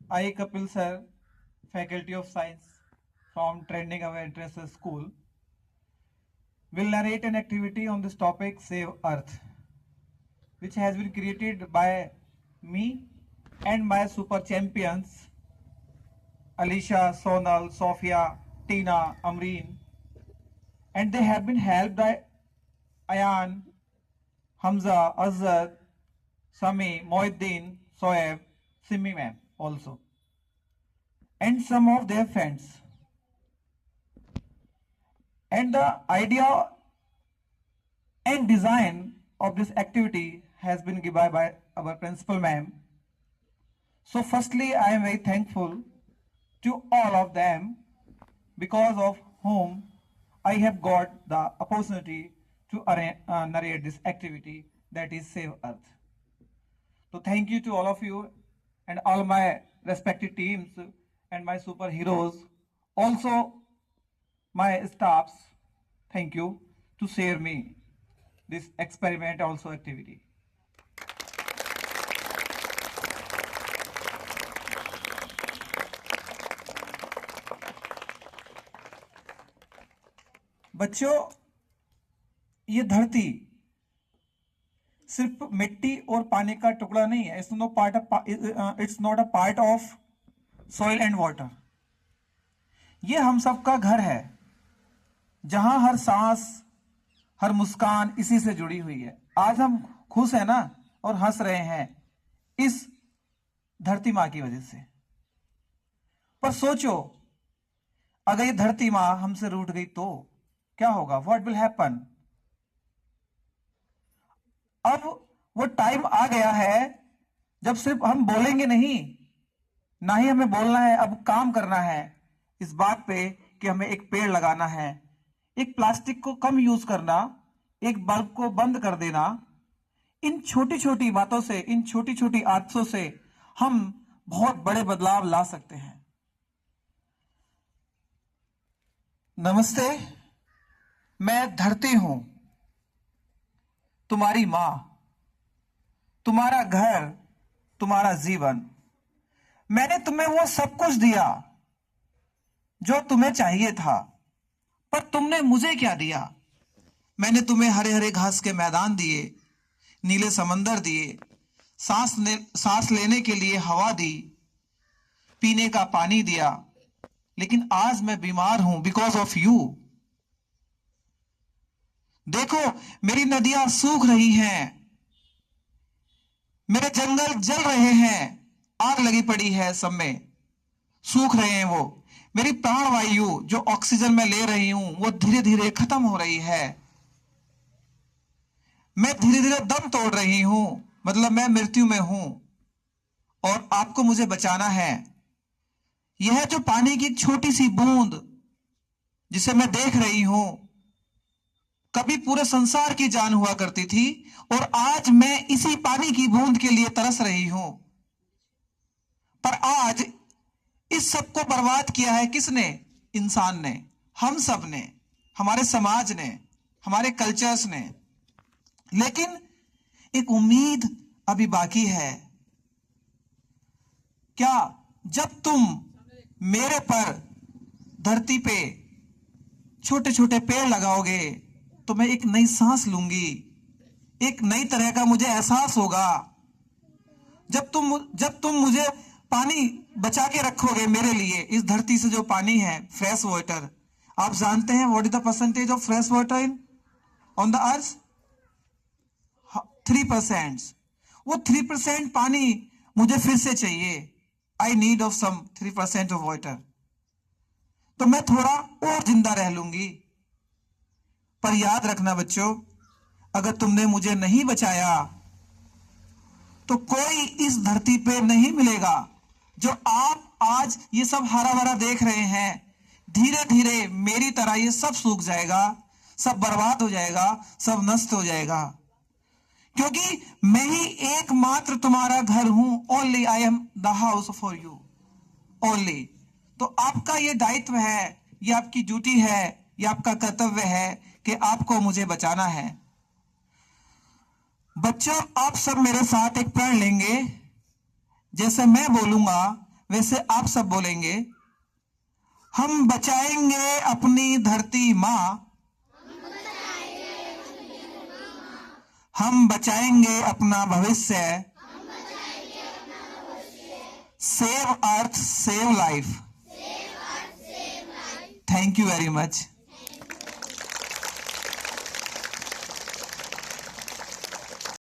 I, Kapil Sir, Faculty of Science from Trending Awareness School, will narrate an activity on this topic, Save Earth, which has been created by me and my super champions, Alicia, Sonal, Sophia, Tina, Amreen, and they have been helped by Ayan, Hamza, Azhar, Sami, Mohiddin, Soeb, Simi ma'am also, and some of their friends. And the idea and design of this activity has been given by our principal ma'am. So firstly, I am very thankful to all of them, because of whom I have got the opportunity to narrate this activity, that is Save Earth. So thank you to all of you and all my respective teams and my superheroes. Also my staffs, thank you to share me this experiment also activity. बच्चों, ये धरती सिर्फ मिट्टी और पानी का टुकड़ा नहीं है. It's not a part of soil and water. ये हम सबका घर है, जहां हर सांस, हर मुस्कान इसी से जुड़ी हुई है. आज हम खुश हैं ना, और हंस रहे हैं इस धरती मां की वजह से. पर सोचो, अगर ये धरती मां हमसे रूठ गई तो क्या होगा? What will happen? अब वो टाइम आ गया है जब सिर्फ हम बोलेंगे नहीं, ना ही हमें बोलना है, अब काम करना है इस बात पे कि हमें एक पेड़ लगाना है, एक प्लास्टिक को कम यूज करना, एक बल्ब को बंद कर देना. इन छोटी छोटी बातों से, इन छोटी छोटी आदतों से हम बहुत बड़े बदलाव ला सकते हैं. नमस्ते, मैं धरती हूं, तुम्हारी मां, तुम्हारा घर, तुम्हारा जीवन. मैंने तुम्हें वो सब कुछ दिया जो तुम्हें चाहिए था, पर तुमने मुझे क्या दिया? मैंने तुम्हें हरे हरे घास के मैदान दिए, नीले समंदर दिए, सांस लेने के लिए हवा दी, पीने का पानी दिया. लेकिन आज मैं बीमार हूं बिकॉज ऑफ यू. देखो, मेरी नदियां सूख रही हैं, मेरे जंगल जल रहे हैं, आग लगी पड़ी है सब में, सूख रहे हैं वो. मेरी प्राणवायु जो ऑक्सीजन मैं ले रही हूं वो धीरे धीरे खत्म हो रही है. मैं धीरे धीरे दम तोड़ रही हूं, मतलब मैं मृत्यु में हूं, और आपको मुझे बचाना है. यह जो पानी की एक छोटी सी बूंद जिसे मैं देख रही हूं, कभी पूरे संसार की जान हुआ करती थी, और आज मैं इसी पानी की बूंद के लिए तरस रही हूं. पर आज इस सब को बर्बाद किया है किसने? इंसान ने, हम सब ने, हमारे समाज ने, हमारे कल्चर्स ने. लेकिन एक उम्मीद अभी बाकी है. क्या जब तुम मेरे पर धरती पे छोटे छोटे पेड़ लगाओगे तो मैं एक नई सांस लूंगी, एक नई तरह का मुझे एहसास होगा. जब तुम मुझे पानी बचा के रखोगे मेरे लिए, इस धरती से जो पानी है, फ्रेश वाटर. आप जानते हैं what is the percentage of fresh water in on the earth? 3%. वो 3% पानी मुझे फिर से चाहिए. I need of some 3% of water. तो मैं थोड़ा और जिंदा रह लूंगी. पर याद रखना बच्चों, अगर तुमने मुझे नहीं बचाया तो कोई इस धरती पे नहीं मिलेगा. जो आप आज ये सब हरा भरा देख रहे हैं, धीरे धीरे मेरी तरह ये सब सूख जाएगा, सब बर्बाद हो जाएगा, सब नष्ट हो जाएगा. क्योंकि मैं ही एकमात्र तुम्हारा घर हूं. Only I am the house for you, only. तो आपका ये दायित्व है, ये आपकी ड्यूटी है, ये आपका कर्तव्य है कि आपको मुझे बचाना है. बच्चों, आप सब मेरे साथ एक प्रण लेंगे. जैसे मैं बोलूंगा वैसे आप सब बोलेंगे, हम बचाएंगे अपनी धरती माँ, हम बचाएंगे अपना भविष्य, save earth save life. Thank you very much.